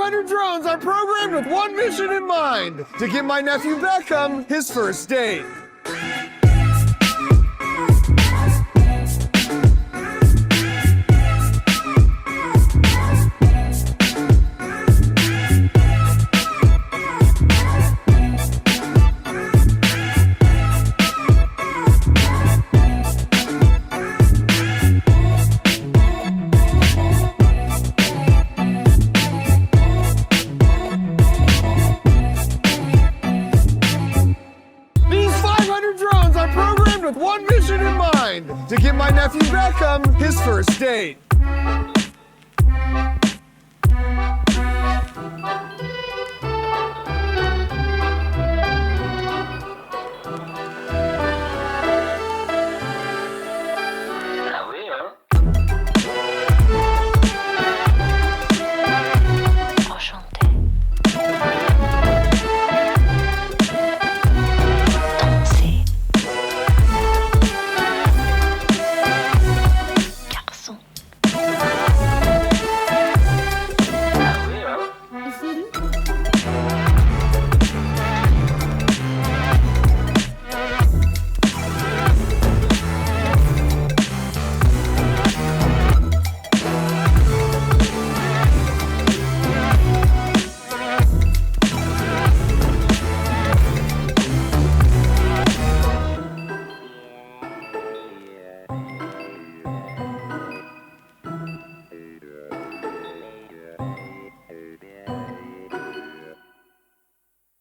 500 drones are programmed with one mission in mind: to give my nephew Beckham his first date. With one mission in mind: to give my nephew Beckham his first date.